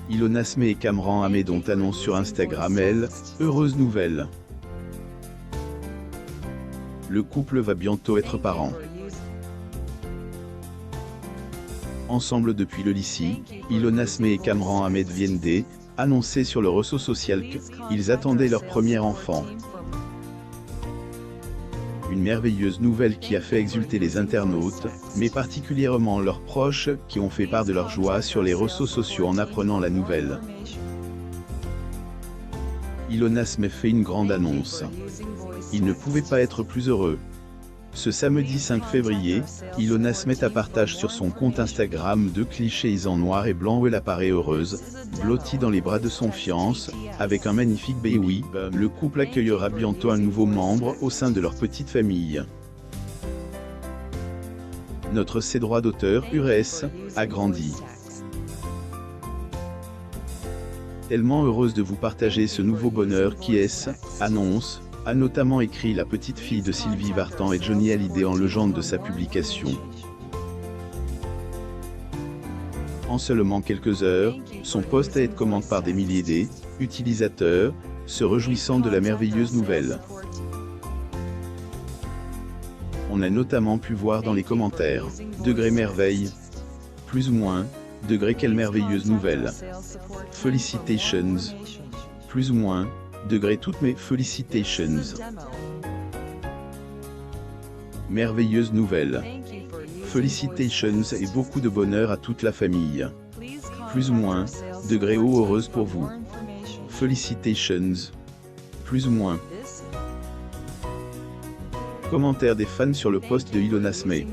Ilona Smé et Kamran Ahmed ont annoncé sur Instagram heureuse nouvelle. Le couple va bientôt être parents. Ensemble depuis le lycée, Ilona Smé et Kamran Ahmed viennent d'annoncer sur le réseau social qu'ils attendaient leur premier enfant. Une merveilleuse nouvelle qui a fait exulter les internautes, mais particulièrement leurs proches qui ont fait part de leur joie sur les réseaux sociaux en apprenant la nouvelle. Ilona Smé fait une grande annonce. Il ne pouvait pas être plus heureux. Ce samedi 5 février, Ilona Smé partage sur son compte Instagram 2 clichés en noir et blanc où elle apparaît heureuse, blottie dans les bras de son fiancé, avec un magnifique baby. Le couple accueillera bientôt un nouveau membre au sein de leur petite famille. Notre droit d'auteur URS a grandi. Tellement heureuse de vous partager ce nouveau bonheur qui annonce, a notamment écrit la petite fille de Sylvie Vartan et Johnny Hallyday en légende de sa publication. En seulement quelques heures, son post a été commenté par des milliers d'utilisateurs, se réjouissant de la merveilleuse nouvelle. On a notamment pu voir dans les commentaires « Degré merveille »,« plus ou moins »,« Degré quelle merveilleuse nouvelle »,« Felicitations », plus ou moins, degré toutes mes felicitations. Merveilleuse nouvelle. Felicitations et beaucoup de bonheur à toute la famille. Plus ou moins, degré haut heureuse pour vous. Felicitations. Plus ou moins. Commentaire des fans sur le post de Ilona Smé.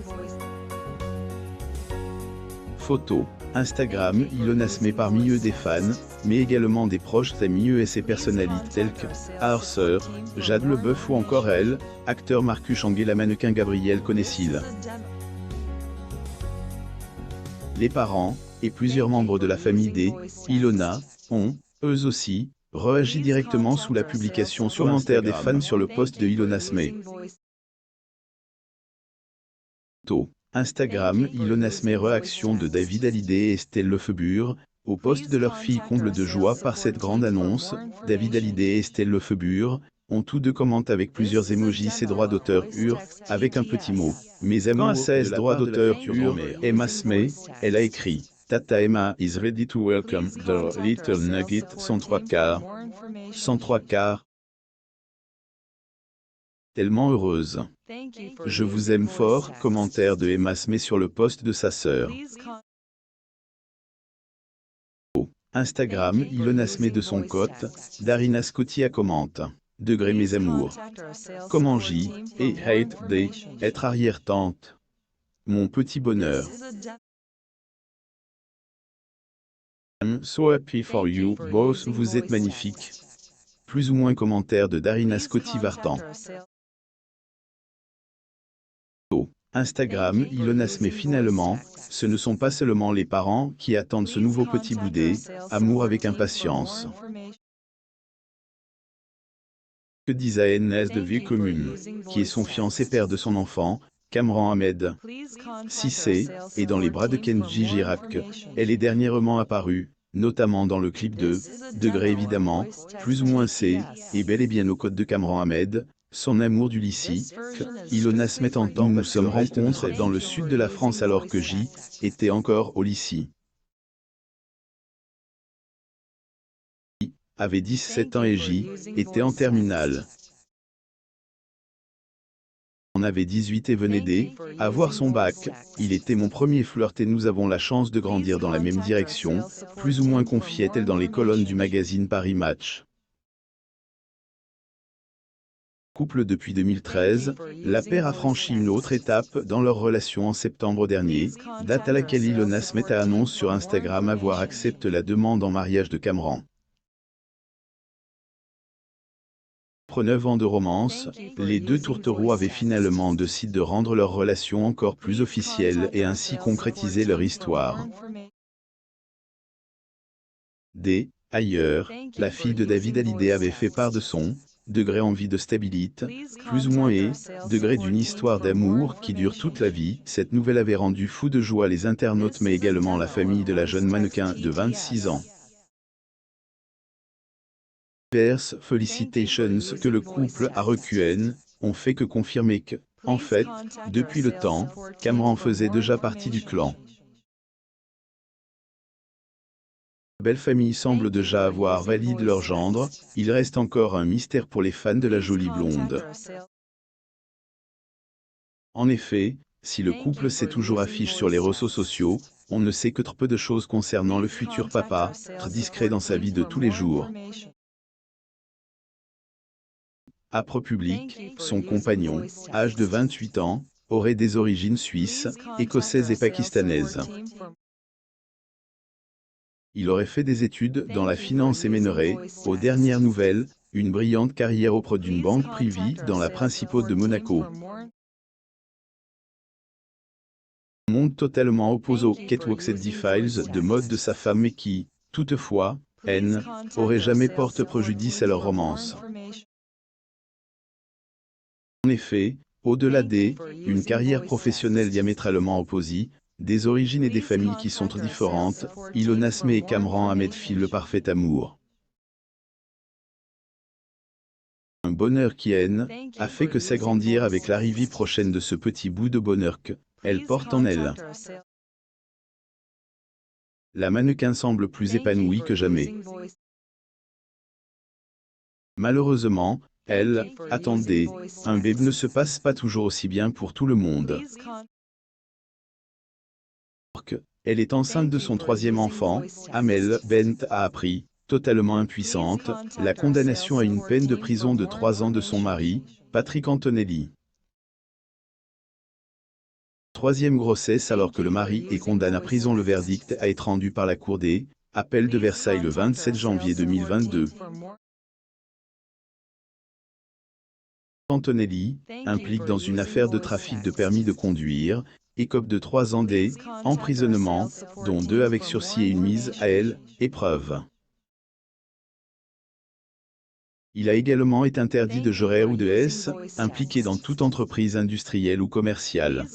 Photo. Instagram, Ilona Smé parmi eux des fans, mais également des proches amis et ses personnalités telles que leur sœur, Jade Leboeuf ou encore acteur Marcus Chang et la mannequin Gabrielle Conessil. Les parents, et plusieurs membres de la famille d'Ilona, ont, eux aussi, réagi directement sous la publication sur commentaire des fans sur le post de Ilona Smé. Instagram, Ilona Smé réaction de David Hallyday et Estelle Lefebvre, au poste de leur fille comble de joie par cette grande annonce. David Hallyday et Estelle Lefebvre ont tous deux commenté avec plusieurs emojis ses droits d'auteur avec un petit mot. Mes amours, quand à droits d'auteur Emma Smé, elle a écrit Tata Emma is ready to welcome the little nugget 103 quarts. Tellement heureuse. Je vous aime fort, commentaire de Emma Smé sur le post de sa sœur. Instagram, Ilona Smé de son côté, Darina Scotti a commente. Degré mes amours. Comment hate être arrière-tante. Mon petit bonheur. I'm so happy for you, both, vous êtes magnifiques. Plus ou moins commentaire de Darina Scotti Vartan. Instagram, Ilona Smé finalement, ce ne sont pas seulement les parents qui attendent ce nouveau petit bout d'amour avec impatience. Que disent ANS de vie commune, qui est son fiancé père de son enfant, Kamran Ahmed. Cissé, et dans les bras de Kenji Girac, elle est dernièrement apparue, notamment dans le clip de Degré évidemment, plus ou moins et bel et bien aux côtes de Kamran Ahmed, son amour du lycée, Ilona Smé entend nous sommes rencontrés dans le sud de la France alors que était encore au lycée. Avait 17 ans et était en terminale. On avait 18 et venait d'avoir son bac, il était mon premier flirt et nous avons la chance de grandir dans la même direction, plus ou moins confiait-elle dans les colonnes du magazine Paris Match. Couple depuis 2013, la paire a franchi une autre étape dans leur relation en septembre dernier, date à laquelle Ilona Smé annonce sur Instagram avoir accepté la demande en mariage de Kamran. Après 9 ans de romance, les deux tourtereaux avaient finalement décidé de rendre leur relation encore plus officielle et ainsi concrétiser leur histoire. Ailleurs, la fille de David Hallyday avait fait part de son degré envie de stabilité, plus ou moins degré d'une histoire d'amour qui dure toute la vie. Cette nouvelle avait rendu fou de joie les internautes mais également la famille de la jeune mannequin de 26 ans. Diverses felicitations que le couple a recueilli ont fait que confirmer que, en fait, depuis le temps, Cameron faisait déjà partie du clan. La belle famille semble déjà avoir validé leur gendre, il reste encore un mystère pour les fans de la jolie blonde. En effet, si le couple s'est toujours affiché sur les réseaux sociaux, on ne sait que trop peu de choses concernant le futur papa, très discret dans sa vie de tous les jours. Âpre public, son compagnon, âgé de 28 ans, aurait des origines suisses, écossaises et pakistanaises. Il aurait fait des études dans la finance et mènerait, aux dernières nouvelles, une brillante carrière auprès d'une banque privée dans la principauté de Monaco. Un monde totalement opposé au Catwalks et Files de mode de sa femme et qui, toutefois, aurait jamais porté préjudice à leur romance. En effet, au-delà une carrière professionnelle diamétralement opposée, des origines et des familles qui sont différentes, Elon Musk et Cameron Ahmed filent le parfait amour. Un bonheur qui a fait que s'agrandir avec l'arrivée prochaine de ce petit bout de bonheur que elle porte en elle. La mannequin semble plus épanouie que jamais. Malheureusement, attendez, un bébé ne se passe pas toujours aussi bien pour tout le monde. Elle est enceinte de son troisième enfant, Amel Bent a appris, totalement impuissante, la condamnation à une peine de prison de 3 ans de son mari, Patrick Antonelli. Troisième grossesse alors que le mari est condamné à prison. Le verdict a été rendu par la Cour des appels de Versailles le 27 janvier 2022. Antonelli, implique dans une affaire de trafic de permis de conduire, écope de 3 ans d'emprisonnement, dont 2 avec sursis et une mise à épreuve. Il a également été interdit de jurer ou de impliqué dans toute entreprise industrielle ou commerciale.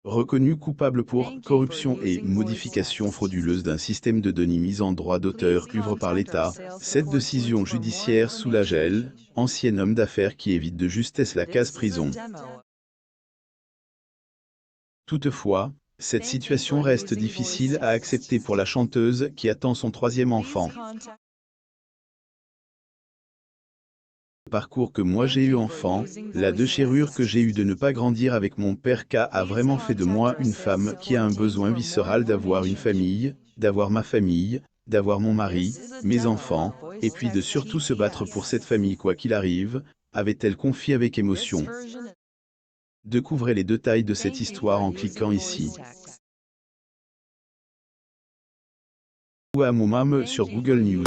Reconnu coupable pour corruption et modification frauduleuse d'un système de données mis en droit d'auteur œuvre par l'État, cette décision judiciaire soulage ancien homme d'affaires qui évite de justesse la case prison. Toutefois, cette situation reste difficile à accepter pour la chanteuse qui attend son troisième enfant. Le parcours que moi j'ai eu enfant, la déchirure que j'ai eue de ne pas grandir avec mon père a vraiment fait de moi une femme qui a un besoin viscéral d'avoir une famille, d'avoir ma famille, d'avoir mon mari, mes enfants, et puis de surtout se battre pour cette famille quoi qu'il arrive, avait-elle confié avec émotion. Découvrez les détails de cette histoire en cliquant ici. Ou à mon mame sur Google News.